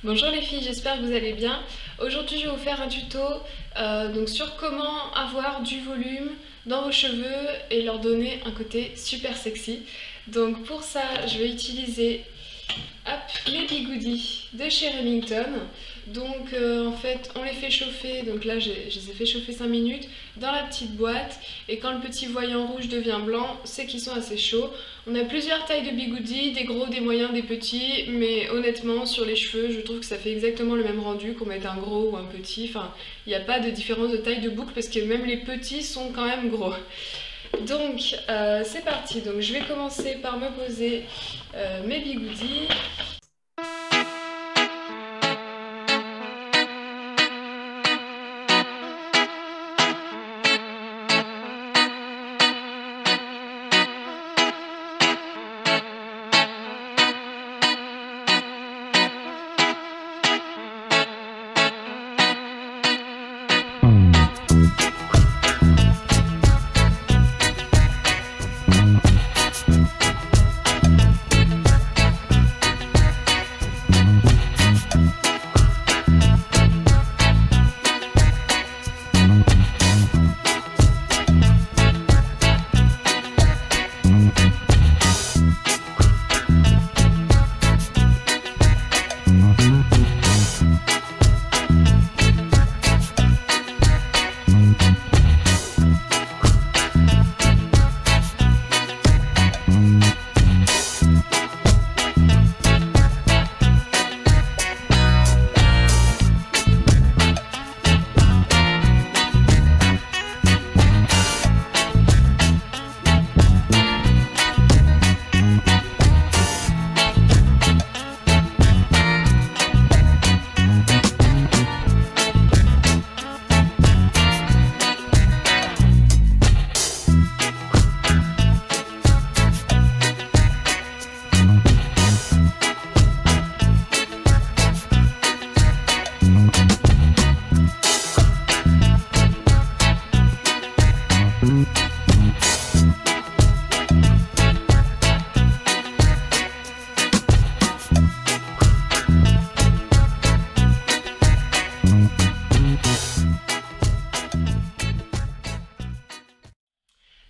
Bonjour les filles, j'espère que vous allez bien. Aujourd'hui je vais vous faire un tuto sur comment avoir du volume dans vos cheveux et leur donner un côté super sexy. Donc pour ça je vais utiliser les bigoudis de chez Remington. Donc en fait on les fait chauffer, donc là je les ai fait chauffer 5 minutes dans la petite boîte, et quand le petit voyant rouge devient blanc, c'est qu'ils sont assez chauds. On a plusieurs tailles de bigoudis, des gros, des moyens, des petits, mais honnêtement sur les cheveux je trouve que ça fait exactement le même rendu qu'on mette un gros ou un petit. Enfin il n'y a pas de différence de taille de boucle parce que même les petits sont quand même gros. Donc c'est parti, donc je vais commencer par me poser mes bigoudis.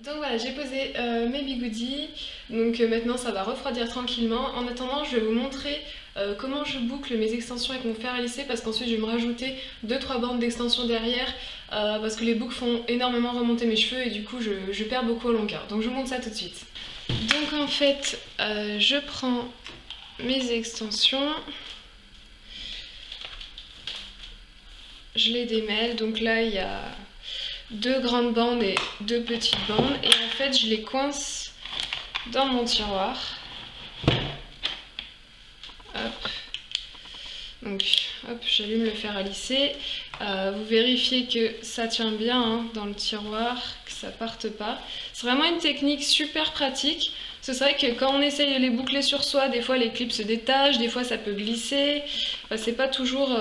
Donc voilà, j'ai posé mes bigoudis, donc maintenant ça va refroidir tranquillement. En attendant, je vais vous montrer comment je boucle mes extensions avec mon fer à lisser, parce qu'ensuite je vais me rajouter 2-3 bandes d'extension derrière, parce que les boucles font énormément remonter mes cheveux et du coup je perds beaucoup en longueur. Donc je vous montre ça tout de suite. Donc en fait, je prends mes extensions, je les démêle, donc là il y a 2 grandes bandes et 2 petites bandes, et en fait je les coince dans mon tiroir. Hop. Donc hop, j'allume le fer à lisser. Vous vérifiez que ça tient bien dans le tiroir, que ça parte pas. C'est vraiment une technique super pratique. C'est vrai que quand on essaye de les boucler sur soi, des fois les clips se détachent, des fois ça peut glisser. Enfin, c'est pas toujours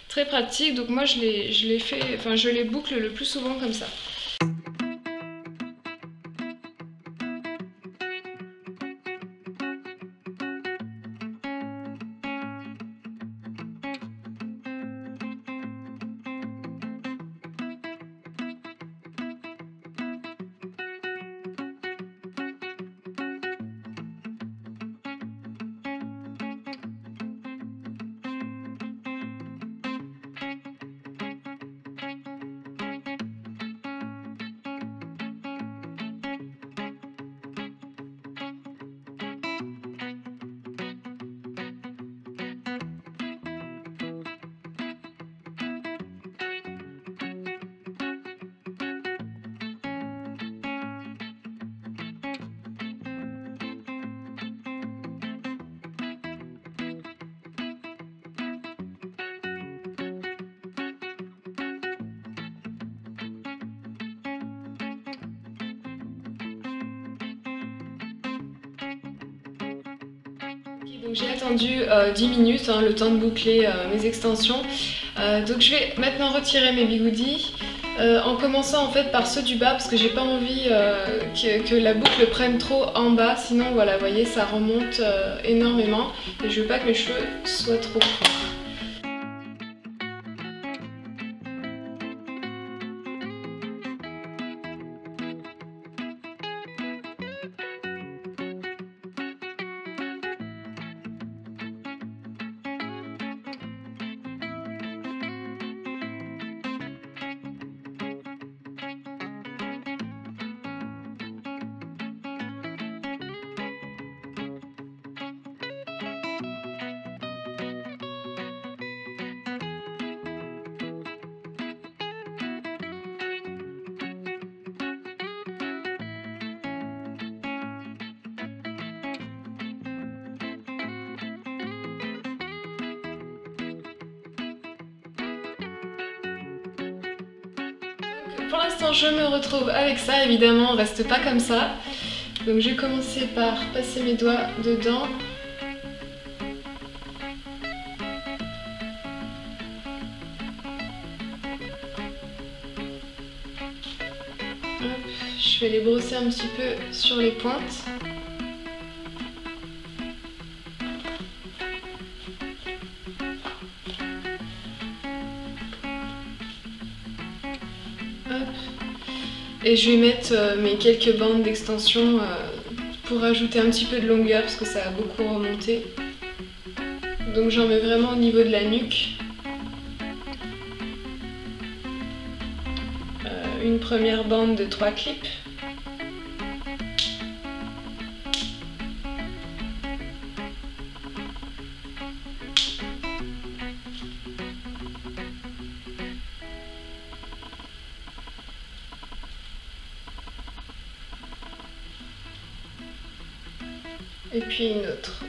très pratique, donc moi je les boucle le plus souvent comme ça. Donc j'ai attendu 10 minutes, le temps de boucler mes extensions. Donc je vais maintenant retirer mes bigoudis. en commençant en fait par ceux du bas parce que j'ai pas envie que la boucle prenne trop en bas, sinon voilà, vous voyez, ça remonte énormément et je veux pas que mes cheveux soient trop courts. Pour l'instant, je me retrouve avec ça, évidemment, on reste pas comme ça. Donc je vais commencer par passer mes doigts dedans. Hop, je vais les brosser un petit peu sur les pointes. Et je vais mettre mes quelques bandes d'extension pour ajouter un petit peu de longueur parce que ça a beaucoup remonté. Donc j'en mets vraiment au niveau de la nuque. Une première bande de 3 clips. Et puis une autre.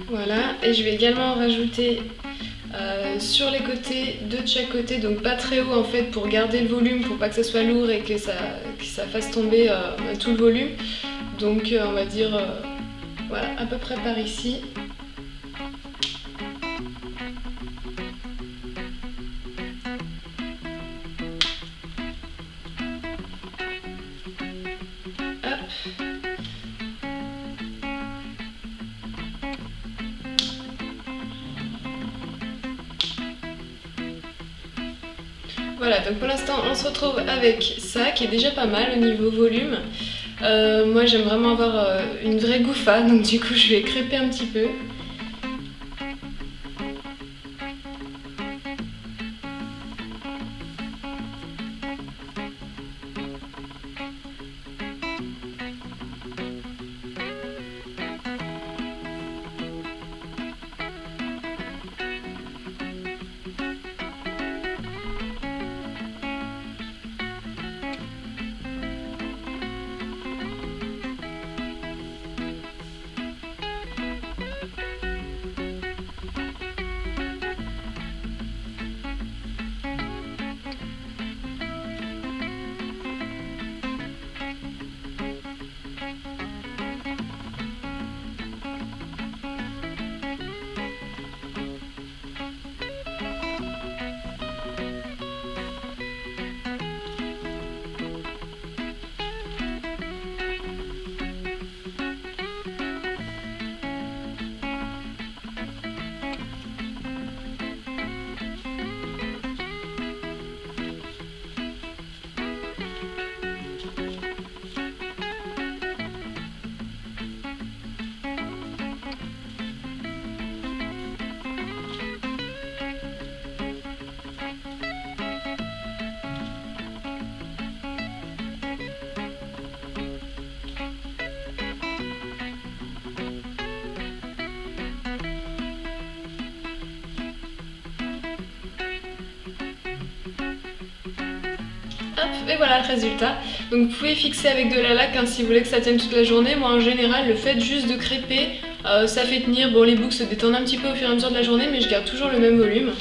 Voilà, et je vais également en rajouter sur les côtés, deux de chaque côté, donc pas très haut en fait pour garder le volume, pour pas que ça soit lourd et que ça fasse tomber tout le volume. Donc on va dire voilà, à peu près par ici. Voilà, donc pour l'instant on se retrouve avec ça qui est déjà pas mal au niveau volume. Moi j'aime vraiment avoir une vraie gouffa, donc du coup je vais crêper un petit peu. Hop, et voilà le résultat. Donc vous pouvez fixer avec de la laque hein, si vous voulez que ça tienne toute la journée. Moi en général le fait juste de crêper ça fait tenir. Bon, les boucles se détendent un petit peu au fur et à mesure de la journée mais je garde toujours le même volume.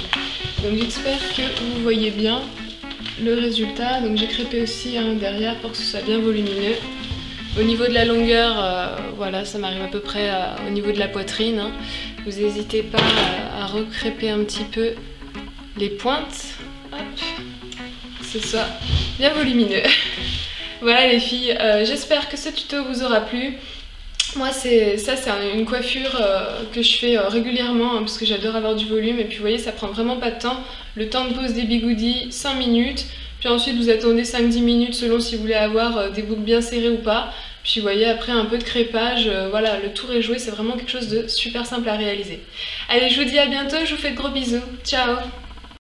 Donc j'espère que vous voyez bien. le résultat. Donc j'ai crêpé aussi derrière pour que ce soit bien volumineux. Au niveau de la longueur, voilà, ça m'arrive à peu près au niveau de la poitrine. Hein. Vous n'hésitez pas à recrêper un petit peu les pointes. Hop, que ce soit bien volumineux. Voilà les filles, j'espère que ce tuto vous aura plu. Moi c'est une coiffure que je fais régulièrement hein, parce que j'adore avoir du volume et puis vous voyez ça prend vraiment pas de temps. Le temps de pose des bigoudis 5 minutes, puis ensuite vous attendez 5-10 minutes selon si vous voulez avoir des boucles bien serrées ou pas. Puis vous voyez après un peu de crépage, voilà le tour est joué, c'est vraiment quelque chose de super simple à réaliser. Allez je vous dis à bientôt, je vous fais de gros bisous, ciao.